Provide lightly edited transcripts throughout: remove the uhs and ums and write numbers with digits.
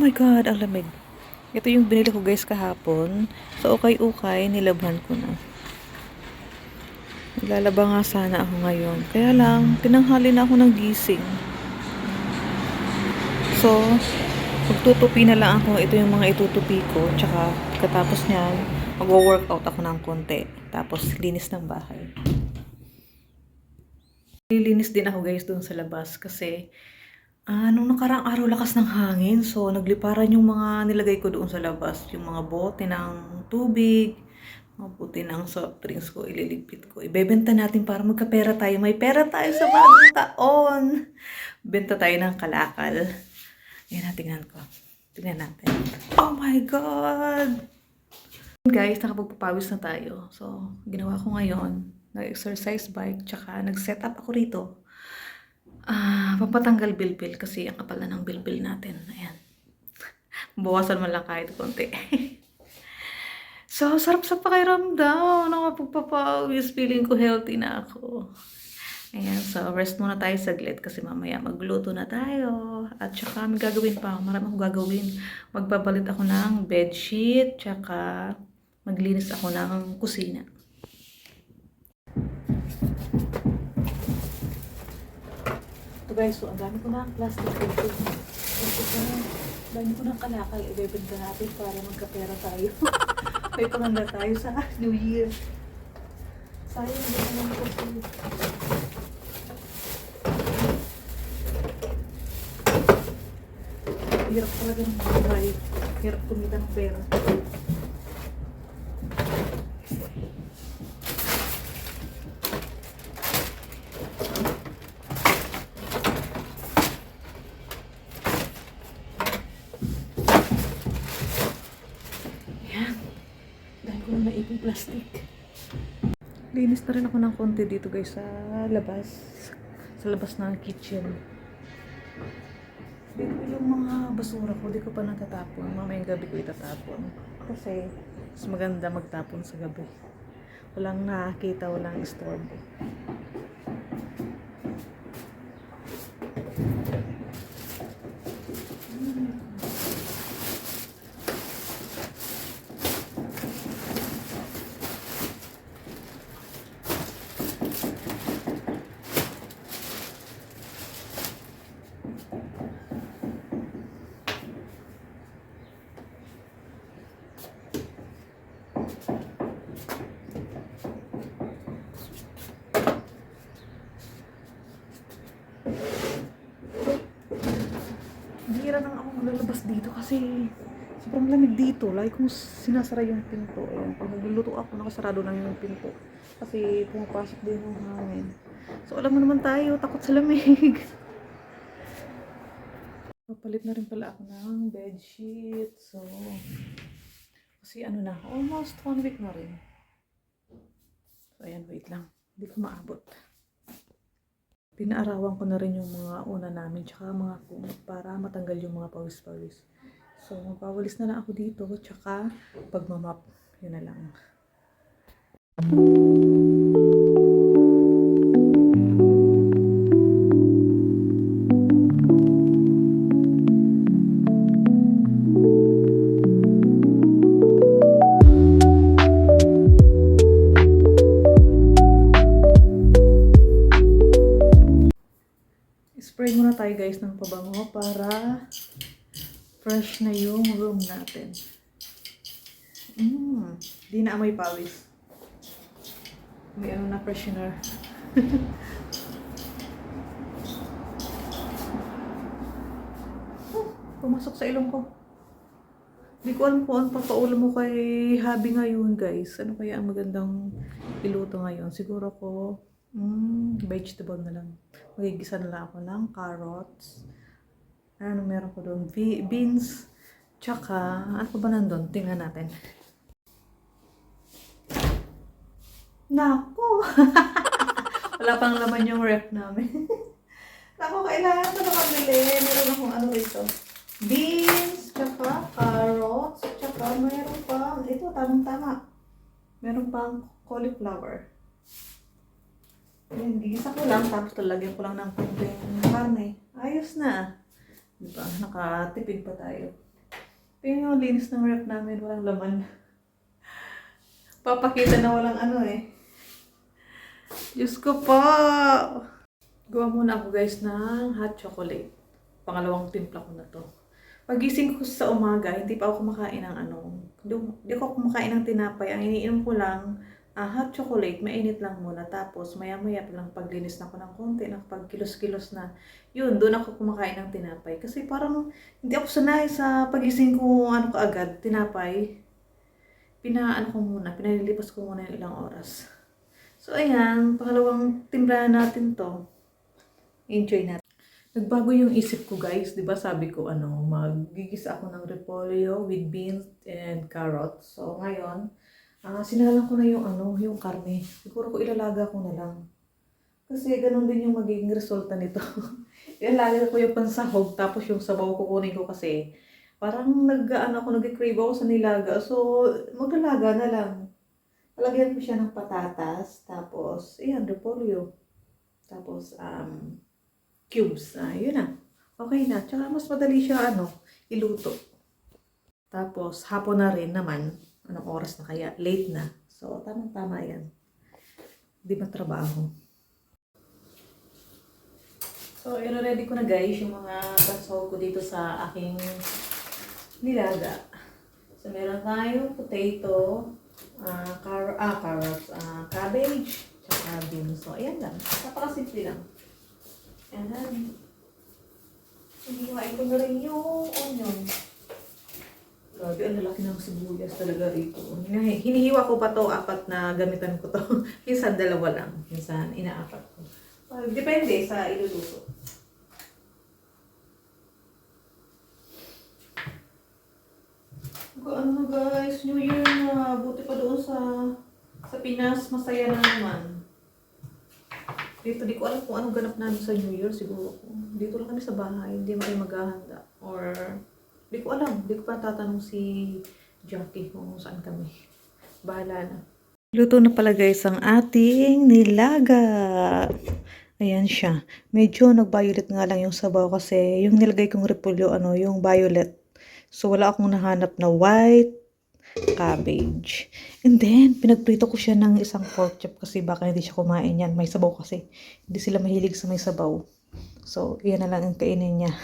my God, ang lamig. Ito yung binili ko guys kahapon. So, ukay-ukay, nilabhan ko na. Naglalaba nga sana ako ngayon. Kaya lang, tinanghali na ako ng gising. So, magtutupi na lang ako. Ito yung mga itutupi ko. Tsaka, katapos niyan, mag-workout ako ng konti. Tapos, linis ng bahay. Lilinis din ako guys doon sa labas kasi nung nakaraang araw lakas ng hangin. So, nagliparan yung mga nilagay ko doon sa labas. Yung mga bote ng tubig, mga bote ng soft drinks ko, ililigpit ko. Ibebenta natin para magkapera tayo. May pera tayo sa bagong taon. Benta tayo ng kalakal. Yan, tingnan ko. Tingnan natin. Oh my God! Guys, nakapagpapawis na tayo. So, ginawa ko ngayon, nag-exercise bike, tsaka nag-set up ako rito. Papatanggal bilbil kasi ang kapal na ng bilbil natin. Ayan. Bawasan man lang kahit konti. So, sarap sa pakiramdam. Nakapagpapawis, feeling ko healthy na ako. Ayan, so rest muna tayo saglit kasi mamaya magluto na tayo. At saka may gagawin pa. Marami akong gagawin. Magbabalit ako ng bedsheet, tsaka maglinis ako ng kusina. Ito guys, so ang dami ko na plastic dito. Ang dami ko na kalakal. Ibebenta natin para magkapera tayo. May panganda tayo sa New Year. Sayang din naman kasi. Hirap talaga ng buhay. Hirap kumita ng pera. Ayan. Dahil ko na naipong plastic. Linis na rin ako ng konti dito guys sa labas. Sa labas ng kitchen. Dito yung mga basura ko, di ko pa natatapon. Mamayang gabi ko itatapon. Kasi mas maganda magtapon sa gabi. Walang nakakita, walang istorbo. Bihira nang ako lalabas dito kasi sobrang lamig dito. Lagi kong sinasara yung pinto. Ayan, pag nagluluto ako, nakasarado lang yung pinto. Kasi pumapasok din yung hangin. So, alam mo naman tayo, takot sa lamig. Papalit na rin pala ako ng bedsheet. So, kasi ano na, almost 1 week na rin. So, ayan, wait lang. Hindi ko maabot. Pinaarawan ko na rin yung mga una namin tsaka mga kumot para matanggal yung mga pawis-pawis. So, magpawalis na lang ako dito tsaka pagmamap. Yun na lang. Spray muna tayo guys ng pabango para fresh na yung room natin. Di na amoy pawis. May ano na freshener. Pumasok sa ilong ko. Di ko alam kung ano papaulam mo kay Habi ngayon guys. Ano kaya ang magandang iluto ngayon? Siguro ko vegetable na lang. Magigisa na lang ako ng carrots. Ano meron ko doon? Beans. Tsaka, ano pa ba nandun? Tingnan natin. Nako! Wala pang laman yung ref namin. Nako, kailangan ko na kabili. Meron akong ano rito. Beans, tsaka carrots, tsaka meron pang, ito, tamang-tama. Meron pang cauliflower. Yan, gigisa ko lang, tapos talagyan ko lang ng kunting karne. Ayos na. Diba? Nakatipid pa tayo. Tingnan yung linis ng ref namin, walang laman. Papakita na walang ano eh. Diyos ko po! Gawa muna ako guys ng hot chocolate. Pangalawang timpla ko na to. Pagising ko sa umaga, hindi pa ako kumakain ng ano. Hindi ako kumakain ng tinapay. Ang iniinom ko lang, hot chocolate, mainit lang muna. Tapos maya-maya lang paglinis na ako ng konti, nakapagkilos-kilos na. Yun, doon ako kumakain ng tinapay. Kasi parang hindi ako sanay sa pagising ko ano kaagad, tinapay. Pinaano ko muna, pinalilipas ko muna yung ilang oras. So ayan, pangalawang timplahan natin to. Enjoy natin. Nagbago yung isip ko guys, 'di ba? Sabi ko magigisa ako ng repolyo with beans and carrots. So ngayon, sinalang ko na yung karne. Siguro ko ilalaga ko na lang. Kasi ganun din yung magiging resulta nito. Ilalaga ko yung pansahog tapos yung sabaw kukunin ko kasi parang nag-crave ako sa nilaga. So maglalaga na lang. Lagyan ko siya ng patatas, tapos ayan, repolyo. Tapos cubes. Yun na. Okay na. Tsaka mas madali siya, iluto. Tapos, hapon na rin naman. Anong oras na kaya? Late na. So, tamang-tama yan. Hindi matrabaho. So, i-ready ko na guys yung mga pansahog ko dito sa aking nilaga. So, meron tayong potato, carrots, cabbage, tsaka beans. So, ayan lang. Napakasimple lang. And then, hinihiwain ko na rin yung onion. Grabe, ang lalaki ng sibuyas talaga rito. Hinihiwa ko pa to, 4 na gamitan ko to. Minsan 2 lang, minsan inaapat ko. Depende sa iluluto. Ano guys, New Year na. Buti pa doon sa Pinas, masaya na naman. Dito, di ko alam kung anong ganap namin sa New Year. Siguro, dito lang kami sa bahay. Hindi mo kayo maghahanda. Or, di ko alam. Di ko pa tatanong si Jackie kung saan kami. Bahala na. Luto na pala guys ang ating nilaga. Ayan siya. Medyo nag-violet nga lang yung sabaw kasi yung nilagay kong repolyo, yung violet. So, wala akong nahanap na white cabbage. And then, pinagprito ko siya ng isang pork chop kasi baka hindi siya kumain yan. May sabaw kasi. Hindi sila mahilig sa may sabaw. So, yan na lang ang kainin niya.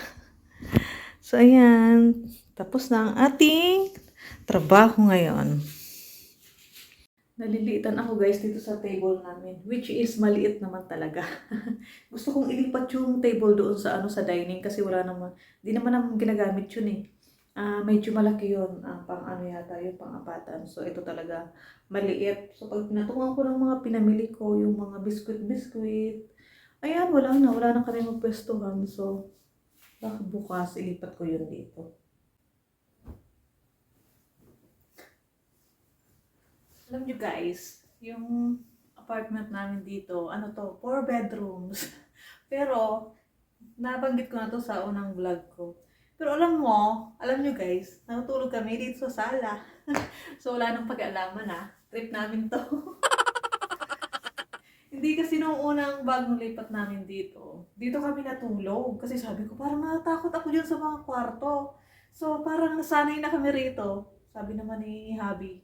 So, ayan. Tapos na ang ating trabaho ngayon. Naliliitan ako guys dito sa table namin. Which is maliit naman talaga. Gusto kong ilipat yung table doon sa sa dining kasi wala naman. Di naman ginagamit yun eh. Medyo malaki yun, pang yata yung pang-apatan. So, ito talaga maliit. So, pag pinatungan ko ng mga pinamili ko, yung mga biskuit, ayan, wala na kami magpwestuhan. So, baka bukas, ilipat ko yun dito. Alam nyo guys, yung apartment namin dito, 4 bedrooms. Pero, nabanggit ko na to sa unang vlog ko. Pero alam nyo guys, natutulog kami dito sa sala. So wala nang pag-aalaman trip namin to. Hindi kasi nung unang bagong lipat namin dito kami natulog. Kasi sabi ko parang natatakot ako dyan sa mga kwarto. So parang nasanay na kami rito. Sabi naman ni Habi,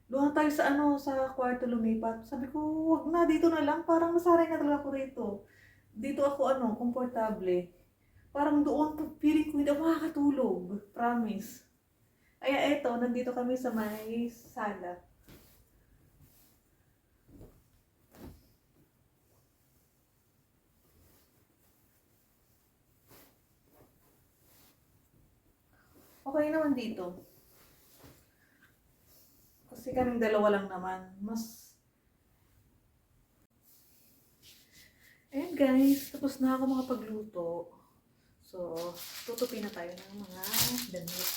doon tayo sa sa kwarto lumipat. Sabi ko, wag na, dito na lang. Parang nasanay na talaga ako rito. Dito ako komportable. Parang doon, feeling ko hindi ako makakatulog. Promise. Kaya eto, nandito kami sa may sala. Okay naman dito. Kasi kaming dalawa lang naman. Ayan guys, tapos na ako makapagluto. So, tutupi na tayo ng mga damit.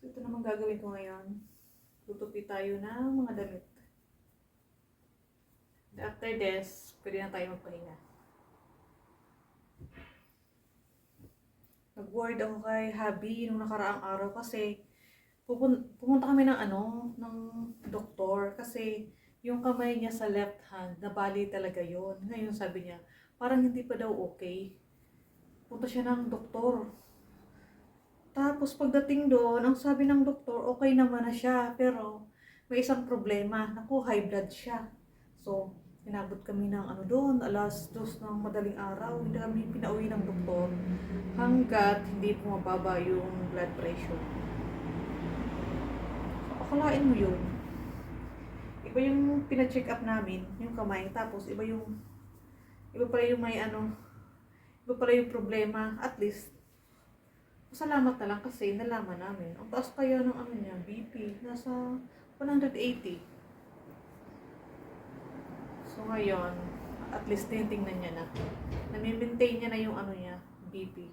Ito naman gagawin ko ngayon. Tutupi tayo ng mga damit. After this, pwede na tayo magpahinga. Nag-worried ako kay Habi nung nakaraang araw kasi pumunta kami ng ng doktor kasi yung kamay niya sa left hand, nabali talaga yon. Ngayon sabi niya, parang hindi pa daw okay. Punta siya ng doktor. Tapos pagdating doon, ang sabi ng doktor, okay naman na siya. Pero may isang problema. Naku, high blood siya. So, inabot kami ng ano doon, alas 2 ng madaling araw. Hindi kami pinauwi ng doktor hanggat hindi bumababa yung blood pressure. So, akalain mo yun. Iba yung pina-check up namin, yung kamay. Tapos iba pala yung may ano, iba pala yung problema. At least, salamat na lang kasi nalaman namin. Ang taas kaya ng ano niya, BP, nasa 180. So ngayon, at least tinitingnan niya na. Nami-maintain niya na yung ano niya, BP.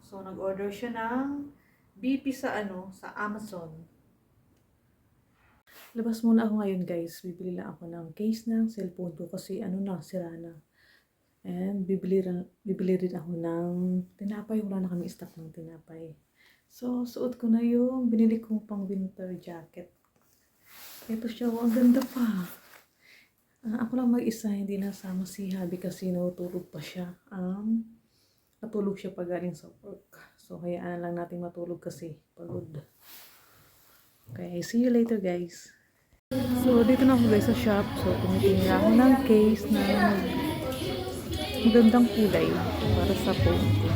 So nag-order siya ng BP sa ano, sa Amazon. Labas muna ako ngayon guys. Bibili lang ako ng case ng cellphone ko kasi ano na, sira na. And bibili rin ako ng tinapay. Wala na kami stock ng tinapay. So, suot ko na yung binili kong pang winter jacket. Ito siya. Ang ganda pa. Ako lang mag-isa. Hindi nasama si Habi kasi natulog pa siya. Natulog siya pag galing sa work. So, hayaan lang natin matulog kasi pagod. Okay, see you later guys. So, dito na ako guys sa shop. So, tumitingin ako ng case na magandang kulay para sa phone ko.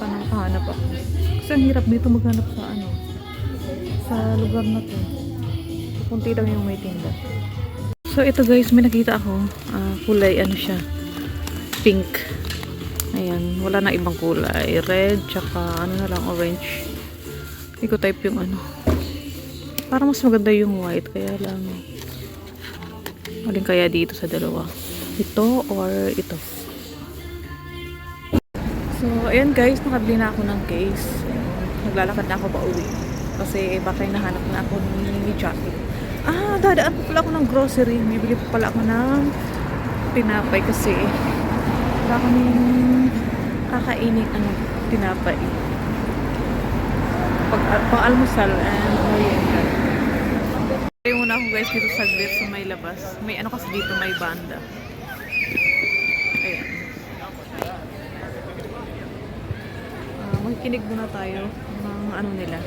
Sana makahanap ako. Kasi ang hirap dito maghanap sa ano, sa lugar na to. Kunti lang yung may tinda. So ito guys, may nakita ako. Kulay ano siya, pink. Ayan, wala na ibang kulay. Red, tsaka ano na lang, orange. Hindi ko type yung ano. Para mas maganda yung white, kaya lang. Alin kaya dito sa dalawa? Ito or ito? So, ayan guys, nakabili na ako ng case. Naglalakad na ako pa uwi. Kasi baka nahanap na ako ni Jackie. Dadaan pa pala ako ng grocery. Bibili pa pala ako ng tinapay kasi wala kaming kakainin tinapay. Pang-almusal and merienda. Kaya muna ako guys dito saglit sa may labas. May ano kasi dito, may banda. Ayan. Makikinig muna tayo ng ano nila.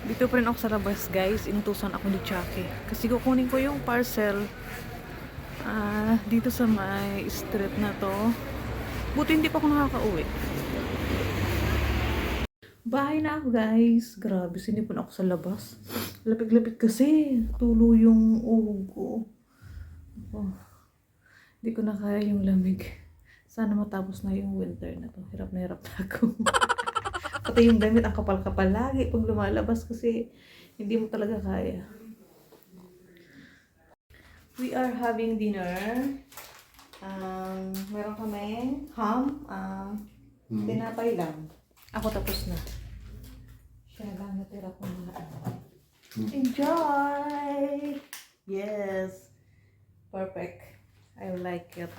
Dito pa rin ako sa labas guys. Inutusan ako ni Jackie. Kasi kukunin ko yung parcel dito sa may street na to. Buti hindi pa ako nakaka-uwi. Bahay na ako guys. Grabe, sinipon ako sa labas. Lapig-lapig kasi. Tulo yung uhog ko. Hindi ko na kaya yung lamig. Sana matapos na yung winter na to. Hirap na ako. Pati yung damit, ang kapal-kapal lagi pag lumalabas kasi hindi mo talaga kaya. We are having dinner. Meron kaming ham. Tinapay lang. Ako tapos na. Siya lang natira ko na. Enjoy! Yes! Perfect. I like it.